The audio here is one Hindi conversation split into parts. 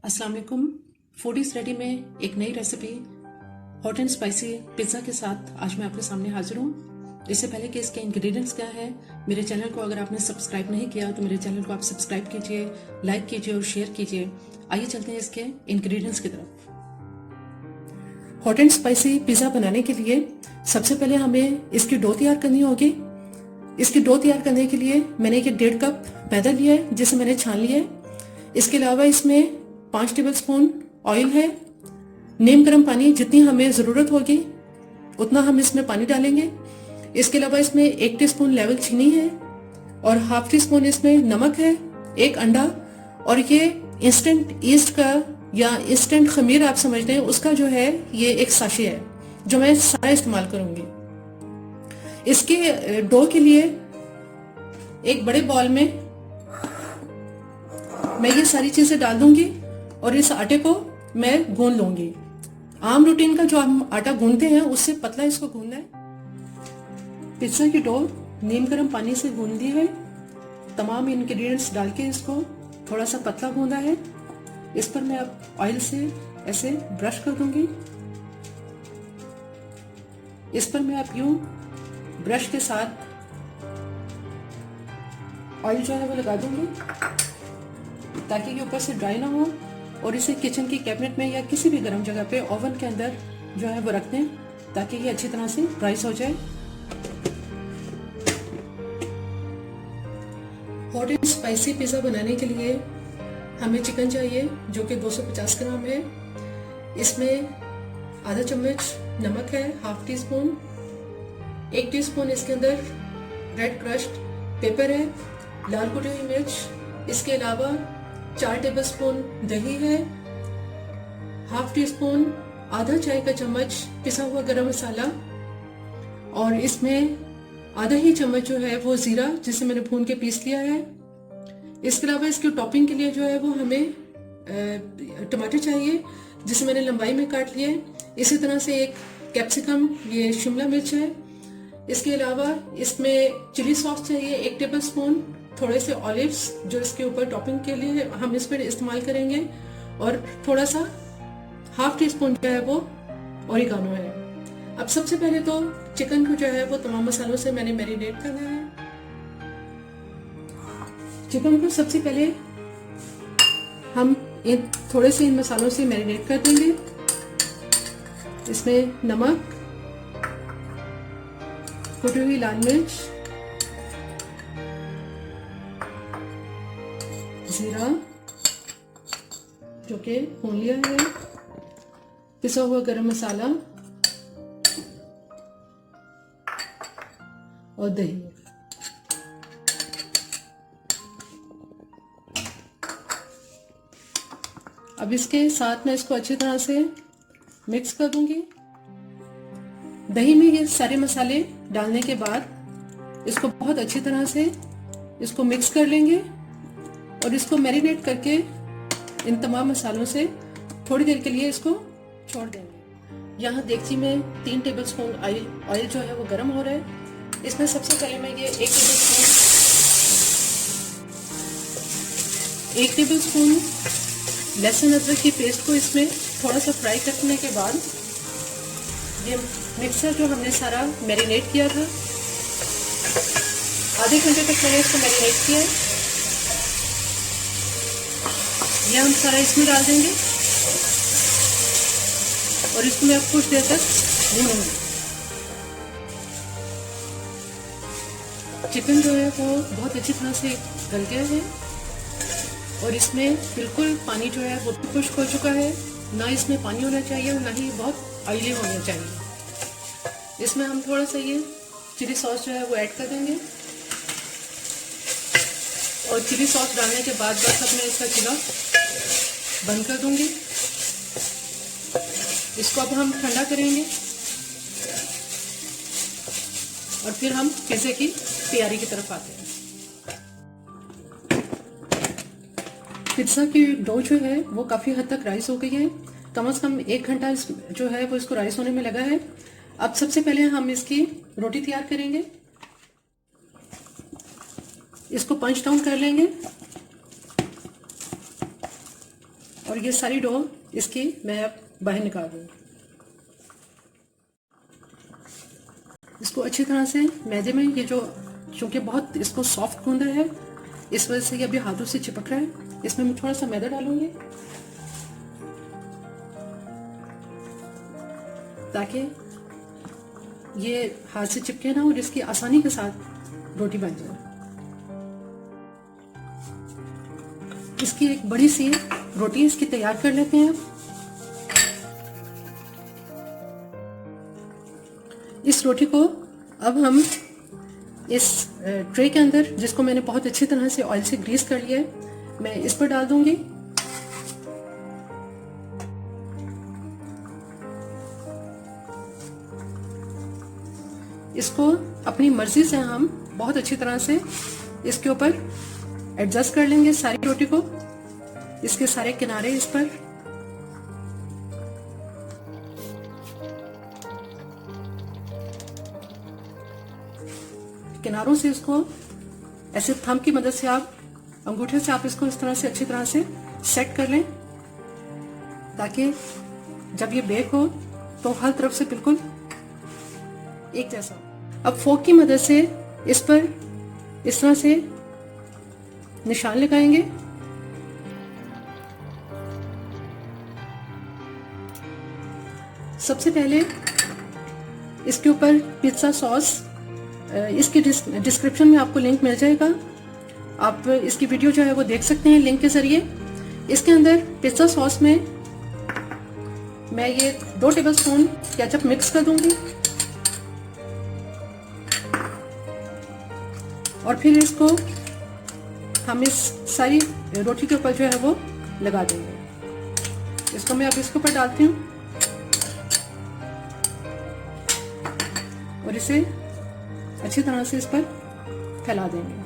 अस्सलाम वालेकुम। फूडीज रेडी में एक नई recipe hot and spicy pizza के साथ आज मैं आपके सामने हाजिर हूँ। इससे पहले कि इसके इंग्रेडिएंट्स क्या है, मेरे चैनल को अगर आपने सब्सक्राइब नहीं किया तो मेरे चैनल को आप सब्सक्राइब कीजिए, लाइक कीजिए और शेयर कीजिए। आइए चलते हैं इसके इंग्रेडिएंट्स की तरफ। हॉट एंड स्पाइसी पिज़्ज़ा बनाने के लिए सबसे पहले हमें इसकी डो तैयार करनी होगी। इसकी डो तैयार करने के लिए मैंने ये 1.5 कप मैदा लिया है जिसे मैंने छान लिया है। इसके अलावा इसमें 5 टेबलस्पून ऑयल है। नीम गर्म पानी जितनी हमें ज़रूरत होगी उतना हम इसमें पानी डालेंगे। इसके अलावा इसमें 1 टीस्पून लेवल चीनी है और हाफ टी स्पून इसमें नमक है, 1 अंडा और ये इंस्टेंट ईस्ट का या इंस्टेंट खमीर आप समझते हैं उसका जो है ये एक साशे है जो मैं सारा इस्तेमाल करूंगी। इसके डो के लिए एक बड़े बॉल में मैं ये सारी चीजें डाल दूंगी और इस आटे को मैं गूंद लूंगी। आम रूटीन का जो हम आटा गूंदते हैं उससे पतला इसको गूंदना है। पिज्जा की डो नीम गर्म पानी से गूंद दी है। तमाम इंग्रेडिएंट्स डाल के इसको थोड़ा सा पतला गूंदा है। इस पर मैं अब ऑयल से ऐसे ब्रश कर दूंगी। इस पर मैं अब यूं ब्रश के साथ ऑयल जो है वो लगा दूंगी ताकि ये ऊपर से ड्राई ना हो और इसे किचन की कैबिनेट में या किसी भी गर्म जगह पे ओवन के अंदर जो है वो रख दें ताकि ये अच्छी तरह से ड्राइस हो जाए। हॉट एंड स्पाइसी पिज़्ज़ा बनाने के लिए हमें चिकन चाहिए जो कि 250 ग्राम है। इसमें आधा चम्मच नमक है, हाफ टी स्पून, 1 टीस्पून इसके अंदर रेड क्रश्ड पेपर है, लाल कुटी हुई मिर्च। इसके अलावा 4 टेबलस्पून दही है, हाफ टी स्पून आधा चाय का चम्मच पिसा हुआ गरम मसाला और इसमें आधा ही चम्मच जो है वो जीरा जिसे मैंने भून के पीस लिया है। इसके अलावा इसकी टॉपिंग के लिए जो है वो हमें टमाटर चाहिए जिसे मैंने लंबाई में काट लिया है। इसी तरह से एक कैप्सिकम, ये शिमला मिर्च है। इसके अलावा इसमें चिली सॉस चाहिए 1 टेबल स्पून, थोड़े से ऑलिव्स जो इसके ऊपर टॉपिंग के लिए हम इस पर इस्तेमाल करेंगे और थोड़ा सा हाफ टी स्पून जो है वो ओरिगानो है। अब सबसे पहले तो चिकन को जो है वो तमाम मसालों से मैंने मैरिनेट करना है। चिकन को सबसे पहले हम थोड़े से इन मसालों से मैरिनेट कर देंगे। इसमें नमक, कुटी हुई लाल मिर्च, जीरा जो कि भून लिया है, पिसा हुआ गरम मसाला और दही। अब इसके साथ मैं इसको अच्छी तरह से मिक्स कर दूंगी। दही में ये सारे मसाले डालने के बाद इसको बहुत अच्छी तरह से इसको मिक्स कर लेंगे और इसको मैरिनेट करके इन तमाम मसालों से थोड़ी देर के लिए इसको छोड़ देंगे। यहाँ देगची में 3 टेबलस्पून ऑयल जो है वो गर्म हो रहा है। इसमें सबसे पहले मैं ये 1 टेबलस्पून लहसुन अदरक की पेस्ट को इसमें थोड़ा सा फ्राई करने के बाद ये मिक्सर जो हमने सारा मैरिनेट किया था, आधे घंटे तक मैंने इसको मैरिनेट किया है, ये हम सारा इसमें डाल देंगे और इसको मैं अब कुछ देर तक भूनूंगी। चिकन जो है वो बहुत अच्छी तरह से गल गया है और इसमें बिल्कुल पानी जो है वो खुश्क हो चुका है। ना इसमें पानी होना चाहिए और ना ही बहुत ऑयली होना चाहिए। इसमें हम थोड़ा सा ये चिली सॉस जो है वो ऐड कर देंगे और चिली सॉस डालने के बाद बस अब मैं इसका चूल्हा बंद कर दूंगी। इसको अब हम ठंडा करेंगे और फिर हम पिज़्ज़ा की तैयारी की तरफ आते हैं। पिज़्ज़ा की डो जो है वो काफ़ी हद तक राइस हो गई है। कम से कम 1 घंटा जो है वो इसको राइस होने में लगा है। अब सबसे पहले हम इसकी रोटी तैयार करेंगे। इसको पंच डाउन कर लेंगे और ये सारी डो इसकी मैं अब बाहर निकाल दूँगी। इसको अच्छी तरह से मैदे में ये जो चूँकि बहुत इसको सॉफ्ट गूंदा है, इस वजह से ये अभी हाथों से चिपक रहा है। इसमें मैं थोड़ा सा मैदा डालूंगी ताकि ये हाथ से चिपके ना और इसकी आसानी के साथ रोटी बन जाए। इसकी एक बड़ी सी रोटी इसकी तैयार कर लेते हैं। इस रोटी को अब हम इस ट्रे के अंदर, जिसको मैंने बहुत अच्छी तरह से ऑयल से ग्रीस कर लिया है, मैं इस पर डाल दूंगी। इसको अपनी मर्जी से हम बहुत अच्छी तरह से इसके ऊपर एडजस्ट कर लेंगे सारी रोटी को, इसके सारे किनारे इस पर। किनारों से इसको ऐसे थंब की मदद से आप, अंगूठे से आप इसको इस तरह से अच्छी तरह से सेट कर लें ताकि जब ये बेक हो तो हर तरफ से बिल्कुल एक जैसा। अब फोक की मदद से इस पर इस तरह से निशान लगाएंगे। सबसे पहले इसके ऊपर पिज्जा सॉस, इसकी डिस्क्रिप्शन में आपको लिंक मिल जाएगा, आप इसकी वीडियो जो है वो देख सकते हैं लिंक के जरिए। इसके अंदर पिज्जा सॉस में मैं ये 2 टेबलस्पून केचप मिक्स कर दूंगी और फिर इसको हम इस सारी रोटी के ऊपर जो है वो लगा देंगे। इसको मैं अब इसके ऊपर डालती हूँ और इसे अच्छी तरह से इस पर फैला देंगे।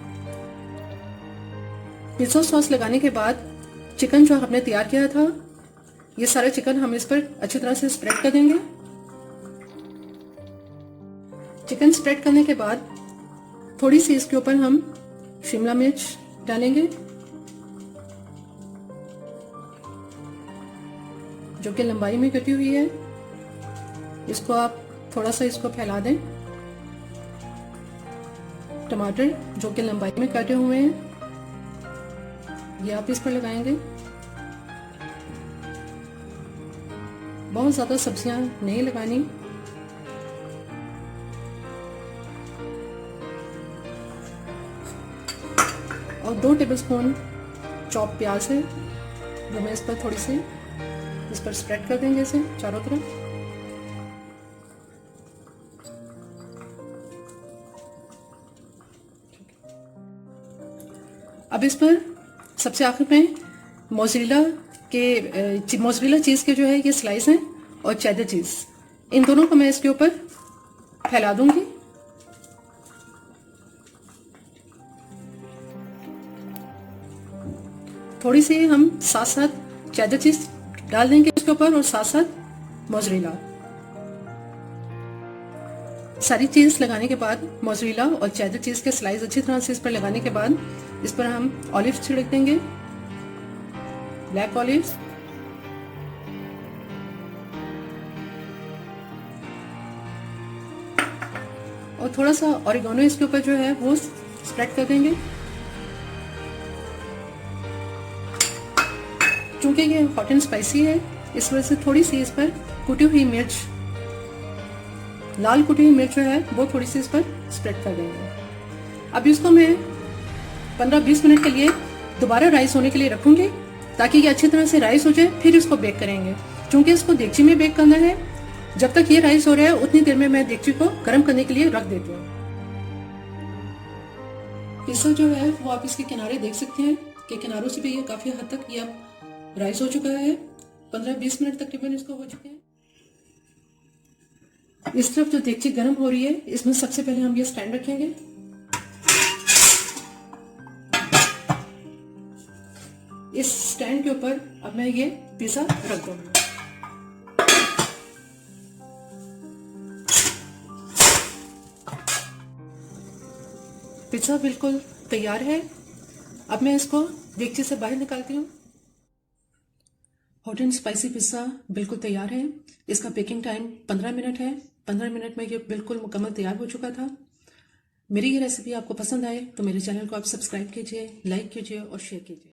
पिज्जा सॉस लगाने के बाद चिकन जो हमने तैयार किया था, ये सारा चिकन हम इस पर अच्छी तरह से स्प्रेड कर देंगे। चिकन स्प्रेड करने के बाद थोड़ी सी इसके ऊपर हम शिमला मिर्च डालेंगे जो कि लंबाई में कटी हुई है। इसको आप थोड़ा सा इसको फैला दें। टमाटर जो कि लंबाई में कटे हुए हैं ये आप इस पर लगाएंगे। बहुत ज्यादा सब्जियां नहीं लगानी। और 2 टेबलस्पून चॉप प्याज है जो मैं इस पर थोड़ी सी इस पर स्प्रेड कर देंगे इसे चारों तरफ। अब इस पर सबसे आखिर में मोज़रेला चीज़ के जो है ये स्लाइस हैं और चेडर चीज़, इन दोनों को मैं इसके ऊपर फैला दूंगी। थोड़ी सी हम साथ साथ चेडर चीज़ डाल देंगे इसके ऊपर और साथ साथ मोज़रेला। सारी चीज़ लगाने के बाद मोज़रेला और चेडर चीज़ के स्लाइस अच्छी तरह से इस पर लगाने के बाद इस पर हम ऑलिव्स छिड़क देंगे, ब्लैक ऑलिव्स। और थोड़ा सा ऑरिगेनो इसके ऊपर जो है वो स्प्रेड कर देंगे। चूंकि ये हॉट एंड स्पाइसी है इस वजह से थोड़ी सी इस पर कुटी हुई मिर्च, लाल कुटी हुई मिर्च जो है वो थोड़ी सी इस पर स्प्रेड कर देंगे। अब इसको मैं 15-20 मिनट के लिए दोबारा राइस होने के लिए रखूंगी ताकि ये अच्छी तरह से राइस हो जाए, फिर इसको बेक करेंगे। क्योंकि इसको देगची में बेक करना है, जब तक ये राइस हो रहा है उतनी देर में मैं देगची को गर्म करने के लिए रख देती हूँ। पिज्जा जो है वो आप इसके किनारे देख सकते हैं कि किनारों से भी ये काफी हद तक ये अब राइस हो चुका है। 15-20 मिनट तकरीबन इसको हो चुके हैं। इस तरफ जो देगची गर्म हो रही है इसमें सबसे पहले हम ये स्टैंड रखेंगे। इस स्टैंड के ऊपर अब मैं ये पिज्जा रख दूंगी। पिज्जा बिल्कुल तैयार है। अब मैं इसको देगची से बाहर निकालती हूँ। हॉट एंड स्पाइसी पिज़्ज़ा बिल्कुल तैयार है। इसका बेकिंग टाइम 15 मिनट है। 15 मिनट में ये बिल्कुल मुकम्मल तैयार हो चुका था। मेरी ये रेसिपी आपको पसंद आए तो मेरे चैनल को आप सब्सक्राइब कीजिए, लाइक कीजिए और शेयर कीजिए।